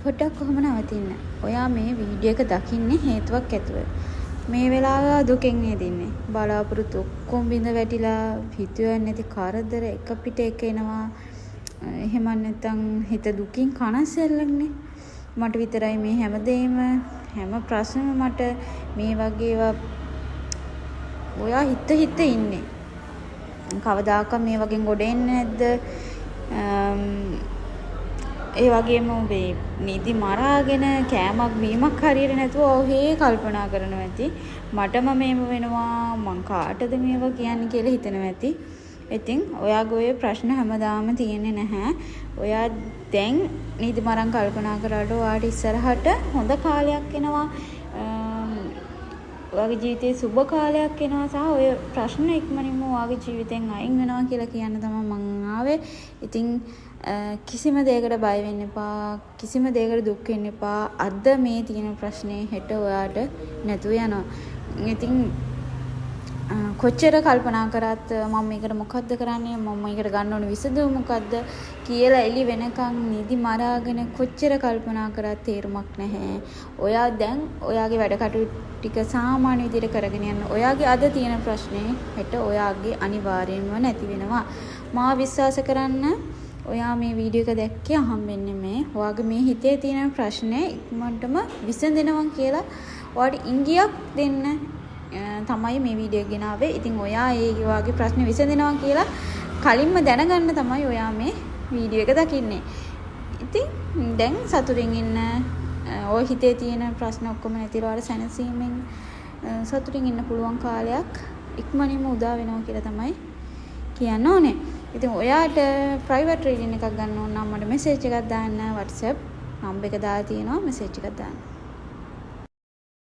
පොඩ්ඩක් කොහොම නවතින්න. ඔයා මේ වීඩියෝ එක දකින්නේ හේතුවක් ඇතුව. මේ වෙලාව දුකෙන් නේදින්නේ. බලාපොරොත්තු ඔක්කොම බිඳ වැටිලා හිතුවේ නැති කරදර එක පිට එක එනවා. එහෙම නැත්නම් හිත දුකින් කනස්සෙල්ලන්නේ. මට විතරයි මේ හැමදේම හැම ප්‍රශ්නෙම මට මේ වගේ ඒවා ඔයා හිත ඉන්නේ. කවදාකවත් මේ වගේ ගොඩ එන්නේ නැද්ද? ඒ වගේම ඔබේ නිදි මරාගෙන කෑමක් බීමක් හරියට නැතුව ඔහේ කල්පනා කරනවා ඇති. මටම මේව වෙනවා මං කාටද මේව කියන්නේ කියලා හිතනවා ඇති. ඉතින් ඔයාගේ ඔය ප්‍රශ්න හැමදාම තියෙන්නේ නැහැ. ඔයා දැන් නිදි මරන් කල්පනා කරාට ඔයාට ඉස්සරහට හොඳ කාලයක් එනවා. ඔයාගේ ජීවිතේ සුබ කාලයක් එනවා සහ ඔය ප්‍රශ්න ඉක්මනින්ම ඔයාගේ ජීවිතෙන් අයින් වෙනවා කියලා කියන්න තමයි මං ආවේ. ඉතින් කිසිම දෙයකට බය වෙන්න එපා. කිසිම දෙයකට දුක් වෙන්න එපා. අද මේ තියෙන ප්‍රශ්නේ හෙට ඔයාට නැතුව යනවා. ඉතින් කොච්චර කල්පනා කරත් මම මේකට මොකද්ද කරන්නේ? මම මේකට ගන්න ඕන විසඳුම මොකද්ද කියලා එළි වෙනකන් නිදි මරාගෙන කොච්චර කල්පනා කරත් තේරුමක් නැහැ. ඔයා දැන් ඔයාගේ වැඩ කටයුතු ටික සාමාන්‍ය විදිහට කරගෙන යන්න. ඔයාගේ අද තියෙන ප්‍රශ්නේ හෙට ඔයාගේ අනිවාර්යෙන්ම නැති වෙනවා. මා විශ්වාස කරන්න. ඔයා මේ වීඩියෝ එක දැක්කේ අහම්බෙන්නේ මේ. ඔයාගේ මේ හිතේ තියෙන ප්‍රශ්නේ ඉක්මනටම විසඳෙනවා කියලා ඔයාට ඉඟියක් දෙන්න තමයි මේ වීඩියෝ එක ගෙනාවේ. ඉතින් ඔයා ඒ වගේ ප්‍රශ්න විසඳෙනවා කියලා කලින්ම දැනගන්න තමයි ඔයා මේ වීඩියෝ එක දකින්නේ. ඉතින් දැන් සතුටින් ඉන්න. ඔය හිතේ තියෙන ප්‍රශ්න ඔක්කොම නැතිවලා සැනසීමෙන් සතුටින් ඉන්න පුළුවන් කාලයක් ඉක්මනින්ම උදා වෙනවා කියලා තමයි කියන්න ඕනේ. ඉතින් ඔයාට ප්‍රයිවට් රීඩින් එකක් ගන්න ඕන නම් මට මෙසේජ් එකක් දාන්න WhatsApp නම්බර් එක දාලා තියෙනවා මෙසේජ් එකක් දාන්න.